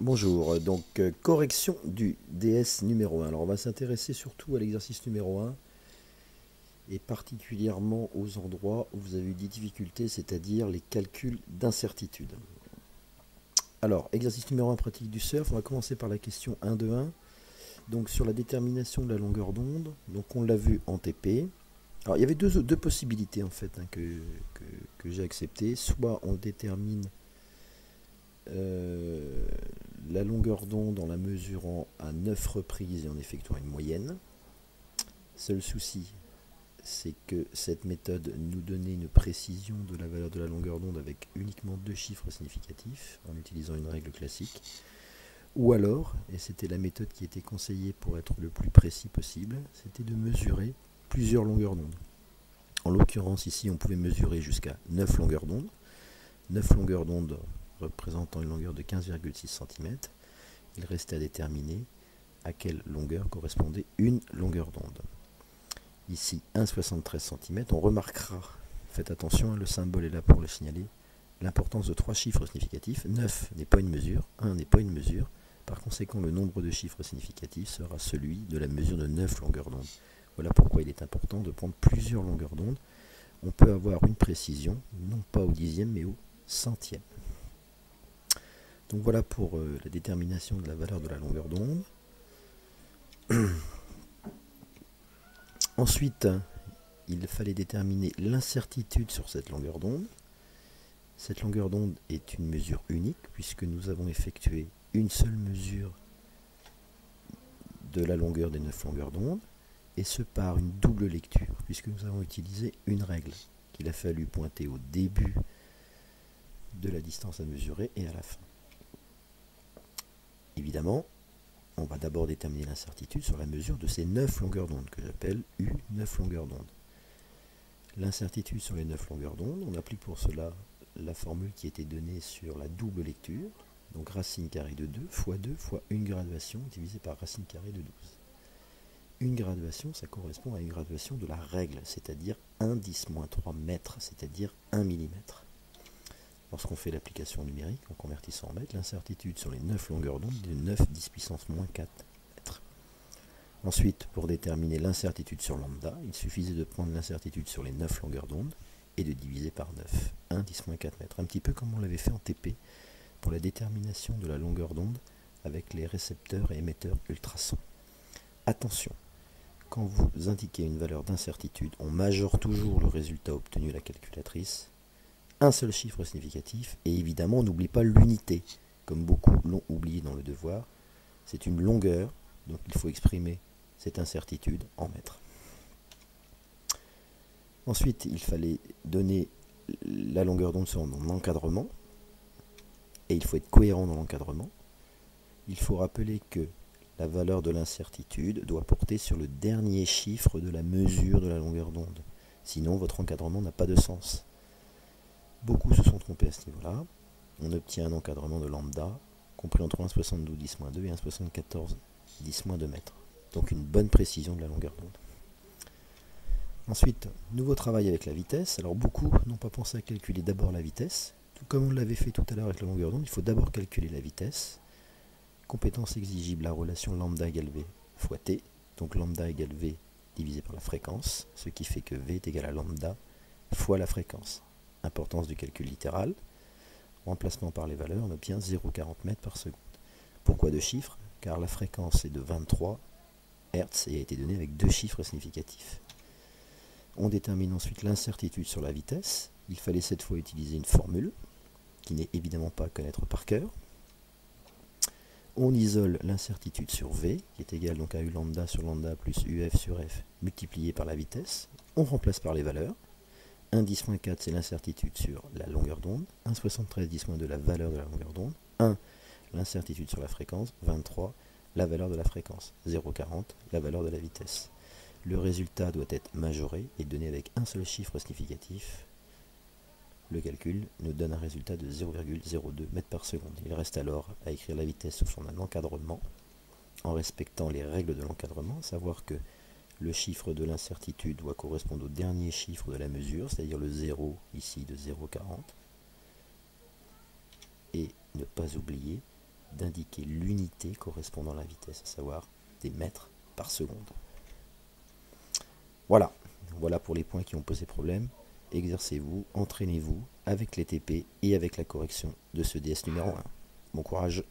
Bonjour, donc correction du DS numéro 1. Alors on va s'intéresser surtout à l'exercice numéro 1 et particulièrement aux endroits où vous avez eu des difficultés, c'est-à-dire les calculs d'incertitude. Alors, exercice numéro 1 pratique du surf, on va commencer par la question 1 de 1. Donc sur la détermination de la longueur d'onde, donc on l'a vu en TP. Alors il y avait deux possibilités en fait que j'ai acceptées. Soit on détermine la longueur d'onde en la mesurant à 9 reprises et en effectuant une moyenne. Seul souci, c'est que cette méthode nous donnait une précision de la valeur de la longueur d'onde avec uniquement 2 chiffres significatifs en utilisant une règle classique. Ou alors, et c'était la méthode qui était conseillée pour être le plus précis possible, c'était de mesurer plusieurs longueurs d'onde. En l'occurrence, ici, on pouvait mesurer jusqu'à 9 longueurs d'onde. 9 longueurs d'onde représentant une longueur de 15,6 cm. Il restait à déterminer à quelle longueur correspondait une longueur d'onde. Ici, 1,73 cm. On remarquera, faites attention, le symbole est là pour le signaler, l'importance de 3 chiffres significatifs. 9 n'est pas une mesure, 1 n'est pas une mesure. Par conséquent, le nombre de chiffres significatifs sera celui de la mesure de 9 longueurs d'onde. Voilà pourquoi il est important de prendre plusieurs longueurs d'onde. On peut avoir une précision, non pas au dixième, mais au centième. Donc voilà pour la détermination de la valeur de la longueur d'onde. Ensuite, il fallait déterminer l'incertitude sur cette longueur d'onde. Cette longueur d'onde est une mesure unique puisque nous avons effectué une seule mesure de la longueur des 9 longueurs d'onde, et ce par une double lecture, puisque nous avons utilisé une règle qu'il a fallu pointer au début de la distance à mesurer et à la fin. Évidemment, on va d'abord déterminer l'incertitude sur la mesure de ces 9 longueurs d'onde, que j'appelle U 9 longueurs d'onde. L'incertitude sur les 9 longueurs d'onde, on applique pour cela la formule qui était donnée sur la double lecture, donc racine carrée de 2 fois 2 fois une graduation divisé par racine carrée de 12. Une graduation, ça correspond à une graduation de la règle, c'est-à-dire 1 10-3 mètres, c'est-à-dire 1 mm. Lorsqu'on fait l'application numérique, en convertissant en mètres, l'incertitude sur les 9 longueurs d'onde est de 9 10 puissance moins 4 mètres. Ensuite, pour déterminer l'incertitude sur lambda, il suffisait de prendre l'incertitude sur les 9 longueurs d'onde et de diviser par 9, 1 10 moins 4 mètres. Un petit peu comme on l'avait fait en TP pour la détermination de la longueur d'onde avec les récepteurs et émetteurs ultrasons. Attention, quand vous indiquez une valeur d'incertitude, on majore toujours le résultat obtenu à la calculatrice, un seul chiffre significatif, et évidemment on n'oublie pas l'unité, comme beaucoup l'ont oublié dans le devoir. C'est une longueur, donc il faut exprimer cette incertitude en mètres. Ensuite, il fallait donner la longueur d'onde sur mon encadrement, et il faut être cohérent dans l'encadrement. Il faut rappeler que la valeur de l'incertitude doit porter sur le dernier chiffre de la mesure de la longueur d'onde. Sinon, votre encadrement n'a pas de sens. Beaucoup se sont trompés à ce niveau-là. On obtient un encadrement de lambda, compris entre 1,72 10-2 et 1,74 10-2 mètres. Donc une bonne précision de la longueur d'onde. Ensuite, nouveau travail avec la vitesse. Alors beaucoup n'ont pas pensé à calculer d'abord la vitesse. Tout comme on l'avait fait tout à l'heure avec la longueur d'onde, il faut d'abord calculer la vitesse. Compétence exigible, la relation lambda égale V fois T. Donc lambda égale V divisé par la fréquence, ce qui fait que V est égal à lambda fois la fréquence. Importance du calcul littéral. Remplacement par les valeurs, on obtient 0,40 mètres par seconde. Pourquoi 2 chiffres? Car la fréquence est de 23 Hz et a été donnée avec 2 chiffres significatifs. On détermine ensuite l'incertitude sur la vitesse. Il fallait cette fois utiliser une formule, qui n'est évidemment pas à connaître par cœur. On isole l'incertitude sur V, qui est égale donc à U lambda sur lambda plus UF sur F multiplié par la vitesse. On remplace par les valeurs. 1 10-4 c'est l'incertitude sur la longueur d'onde, 1,73 10-2 la valeur de la longueur d'onde, 1 l'incertitude sur la fréquence, 23 la valeur de la fréquence, 0,40 la valeur de la vitesse. Le résultat doit être majoré et donné avec un seul chiffre significatif. Le calcul nous donne un résultat de 0,02 mètres par seconde. Il reste alors à écrire la vitesse sous forme d'un encadrement en respectant les règles de l'encadrement, savoir que le chiffre de l'incertitude doit correspondre au dernier chiffre de la mesure, c'est-à-dire le 0 ici de 0,40. Et ne pas oublier d'indiquer l'unité correspondant à la vitesse, à savoir des mètres par seconde. Voilà pour les points qui ont posé problème. Exercez-vous, entraînez-vous avec les TP et avec la correction de ce DS numéro 1. Bon courage!